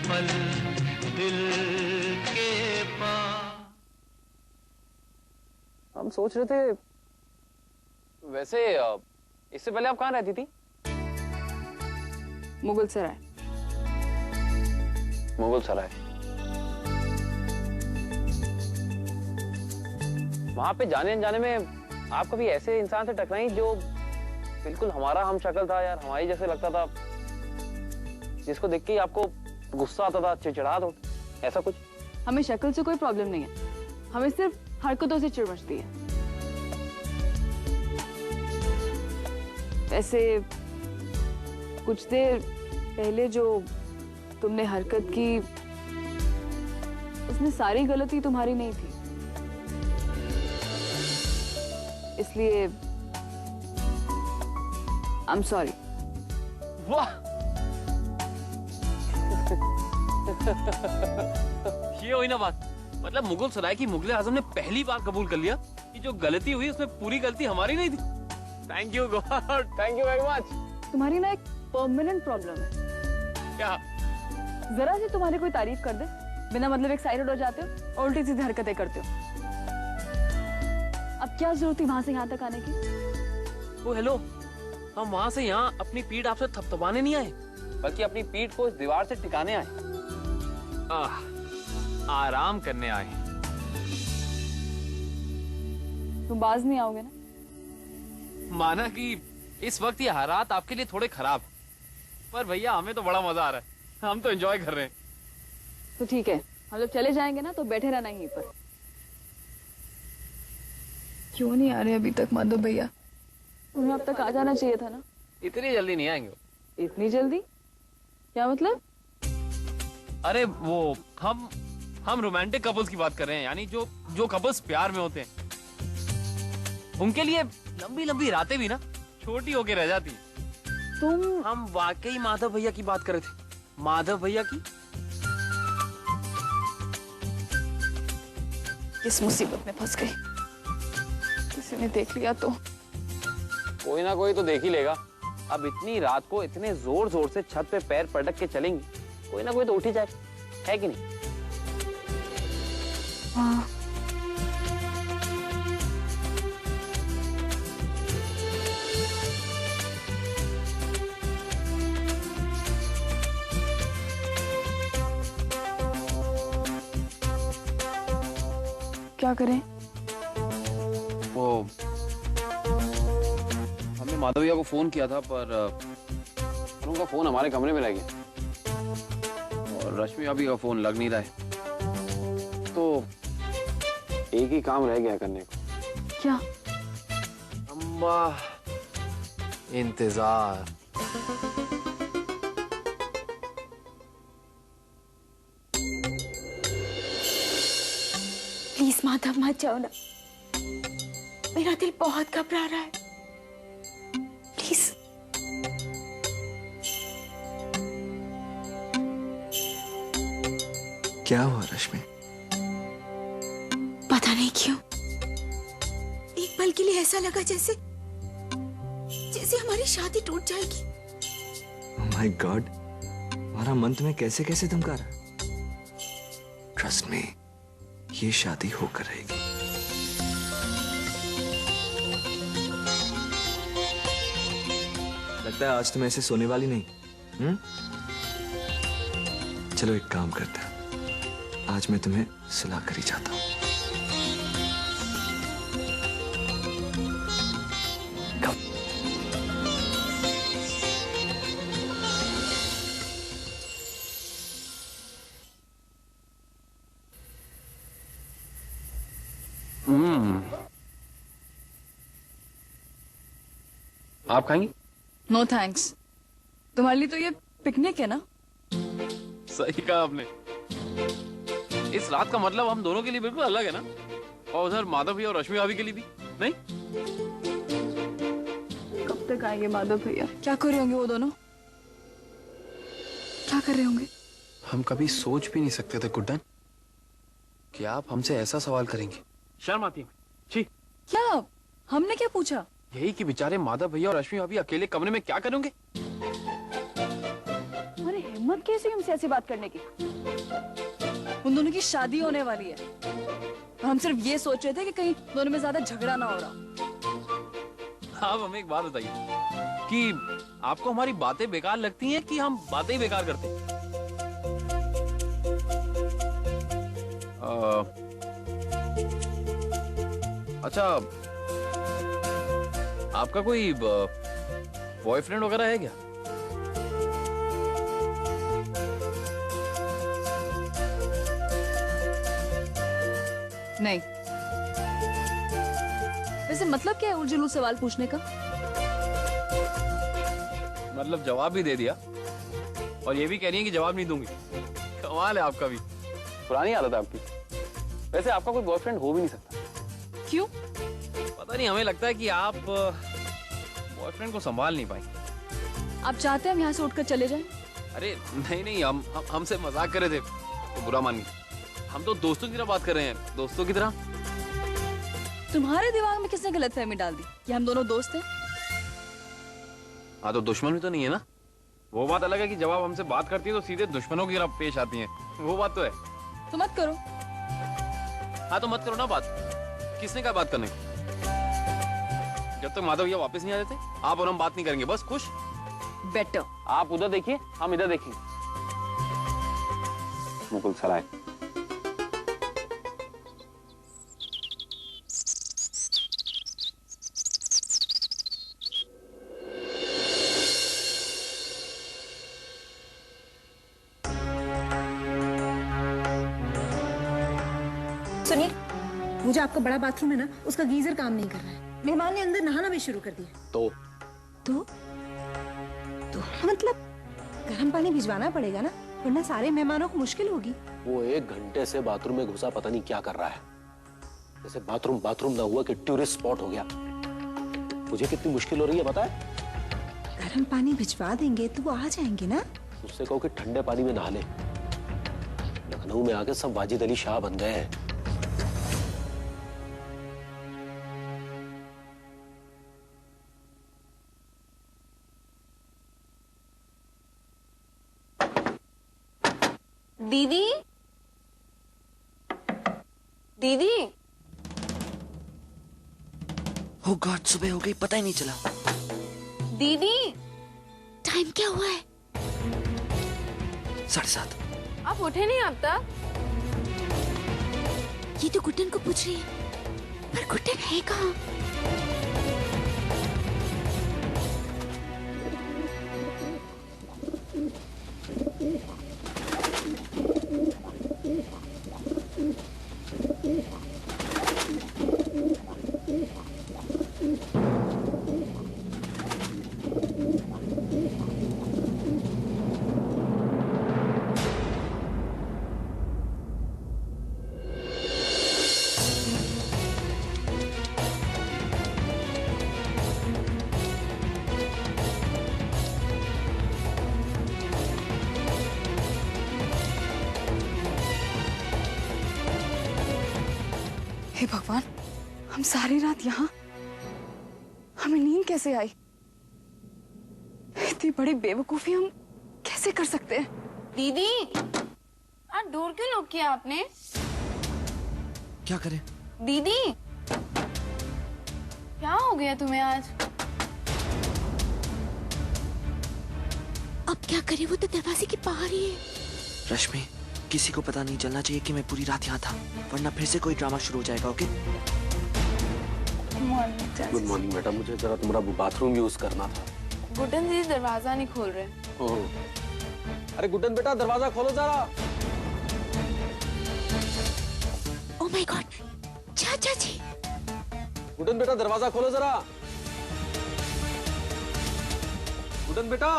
पल दिल के पास। हम सोच रहे थे, वैसे इससे पहले आप कहाँ रहती थी? मुगल सराय। मुगल सराय। वहां पे जाने अनजाने में आप कभी ऐसे इंसान से टकराई जो बिल्कुल हमारा हम शक्ल था यार, हमारी जैसे लगता था, जिसको देख के आपको गुस्सा आता था, चिड़चिड़ाहट होती, ऐसा कुछ? हमें शक्ल से कोई प्रॉब्लम नहीं है, हमें सिर्फ हरकतों से चिढ़ मचती है। वैसे कुछ देर पहले जो तुमने हरकत की, उसमें सारी गलती तुम्हारी नहीं थी, इसलिए आई एम सॉरी। वाह ये हुई ना बात, मतलब मुगल सराय की मुगले आजम ने पहली बार कबूल कर लिया कि जो गलती हुई उसमें पूरी गलती हमारी नहीं थी। Thank you God, thank you very much. तुम्हारी ना एक परमानेंट प्रॉब्लम है। क्या? जरा सी तुम्हारी कोई तारीफ कर दे, बिना मतलब एक्साइटेड हो जाते हो और उल्टी सीधी हरकतें करते हो। अब क्या जरूरत थी वहां से यहाँ तक आने की? ओ हेलो, हम वहां से यहाँ अपनी पीठ आपसे थपथपाने नहीं आए, बल्कि अपनी पीठ को इस दीवार से टिकाने आए। आराम करने आए। तुम बाज नहीं आओगे ना? माना कि इस वक्त ये हालात आपके लिए थोड़े खराब, पर भैया हमें तो बड़ा मजा आ रहा है, हम तो एंजॉय कर रहे हैं। तो ठीक है, हम जब चले जाएंगे ना तो बैठे रहना यहीं पर। क्यों नहीं आ रहे अभी तक माधव भैया? तुम्हें अब तक आ जाना चाहिए था ना। इतनी जल्दी नहीं आएंगे। इतनी जल्दी? क्या मतलब? अरे वो हम रोमांटिक कपल्स की बात कर रहे हैं, यानी जो कपल्स प्यार में होते हैं, उनके लिए लंबी लंबी रातें भी ना छोटी होके रह जाती हैं। हम वाकई माधव भैया की बात कर रहे थे, माधव भैया की। किस मुसीबत में फंस गई, किसी ने देख लिया तो? कोई ना कोई तो देख ही लेगा। अब इतनी रात को इतने जोर जोर से छत पे पैर पटक के चलेंगी, कोई ना कोई तो उठ ही जाए, है कि नहीं? हाँ। क्या करें? वो हमने माधव भैया को फोन किया था, पर उनका फोन हमारे कमरे में रह गया और रश्मि अभी का फोन लग नहीं रहा है, तो एक ही काम रह गया करने को। क्या? अम्मा, इंतजार। प्लीज माधव मत जाओ ना, मेरा दिल बहुत घबरा रहा है, प्लीज। क्या हुआ रश्मि? पता नहीं क्यों एक पल के लिए ऐसा लगा जैसे हमारी शादी टूट जाएगी। ओह माय गॉड, तुम्हारा मन तुम्हें कैसे कैसे धमका रहा? ट्रस्ट मी, ये शादी होकर रहेगी। लगता है आज तुम ऐसे सोने वाली नहीं। चलो एक काम करते हैं, आज मैं तुम्हें सुला कर ही जाता हूं। आप खाएंगी? नो थैंक्स, तुम्हारे लिए तो ये पिकनिक है ना। सही कहा आपने, इस रात का मतलब हम दोनों के लिए बिल्कुल अलग है ना, और उधर माधव भैया और रश्मि भाभी के लिए भी नहीं। कब तक आएंगे माधव भैया? क्या कर रहे होंगे वो दोनों? क्या कर रहे होंगे? हम कभी सोच भी नहीं सकते थे गुड्डन कि आप हमसे ऐसा सवाल करेंगे। शर्म आती है। छी। क्या? हमने क्या पूछा? यही कि बेचारे माधव भैया और रश्मि भाभी अकेले कमरे में क्या करेंगे। तुम्हारी हिम्मत हिम्मत कैसी हमसे ऐसी बात करने की? उन दोनों की शादी होने वाली है और हम सिर्फ ये सोच रहे थे कि कहीं दोनों में ज्यादा झगड़ा ना हो रहा। आप हमें एक बात बताइए कि आपको हमारी बातें बेकार लगती हैं कि हम बातें ही बेकार करते हैं? अच्छा, आपका कोई बॉयफ्रेंड वगैरह है क्या? नहीं। वैसे मतलब क्या है उलझुल सवाल पूछने का? मतलब जवाब भी दे दिया और ये भी कह रही है कि जवाब नहीं दूंगी। कमाल है आपका भी, पुरानी आदत है आपकी। वैसे आपका कोई बॉयफ्रेंड हो भी नहीं सकता। क्यों? पता नहीं, हमें लगता है कि आप बॉयफ्रेंड को संभाल नहीं पाएंगे। आप चाहते हैं हम यहाँ से उठकर चले जाएं? अरे नहीं नहीं, हमसे मजाक कर रहे थे तो बुरा मान गए। हम तो दोस्तों की तरह बात कर रहे हैं, दोस्तों की तरह। तुम्हारे दिमाग में किसने गलतफहमी डाल दी कि हम दोनों दोस्त हैं? हाँ तो दुश्मन भी तो नहीं है ना। वो बात अलग है कि जब आप हमसे बात करती है तो सीधे दुश्मनों की तरफ पेश आती हैं, वो बात तो है। तो मत करो। हाँ तो मत करो ना बात। किसने कहा बात करने को? जब तक माधव भैया वापस नहीं आ जाते आप और हम बात नहीं करेंगे, बस खुश। बेटर। आप उधर देखिए, हम इधर देखेंगे। मुकुल सराय। सुनिए, वो जो आपका बड़ा बाथरूम है ना, उसका गीजर काम नहीं कर रहा है। मेहमान ने अंदर नहाना भी शुरू कर दिया। तो मतलब गर्म पानी भिजवाना पड़ेगा ना, वरना सारे मेहमानों को मुश्किल होगी। वो 1 घंटे से बाथरूम में घुसा पता नहीं क्या कर रहा है। जैसे बाथरूम ना हुआ कि टूरिस्ट स्पॉट हो गया। मुझे कितनी मुश्किल हो रही है पता है? गर्म पानी भिजवा देंगे तो वो आ जाएंगे ना। उससे कहो कि ठंडे पानी में नहा ले। लखनऊ में आके सब वाजिद अली शाह बन गए हैं। दीदी, दीदी, Oh God, सुबह हो गई, पता ही नहीं चला। दीदी, टाइम क्या हुआ है? 7:30। आप उठे नहीं अब तक? ये तो गुड्डन को पूछ रही है, पर गुड्डन है कहाँ? हे भगवान, हम सारी रात यहाँ, हमें नींद कैसे आई? इतनी बड़ी बेवकूफी हम कैसे कर सकते हैं? दीदी, आज डोर क्यों लॉक किया आपने? क्या करें? दीदी, क्या हो गया तुम्हें आज? अब क्या करे, वो तो दरवाजे के बाहर ही है। रश्मि, किसी को पता नहीं चलना चाहिए कि मैं पूरी रात यहाँ था, वरना फिर से कोई ड्रामा शुरू हो जाएगा। ओके? गुड मॉर्निंग बेटा, मुझे जरा तुम्हारा बाथरूम यूज करना था। गुड्डन जी दरवाजा नहीं खोल रहे। ओह, अरे गुड्डन बेटा दरवाजा खोलो जरा। ओह माय गॉड, चाचा जी। गुड्डन बेटा दरवाजा खोलो जरा। गुड्डन बेटा।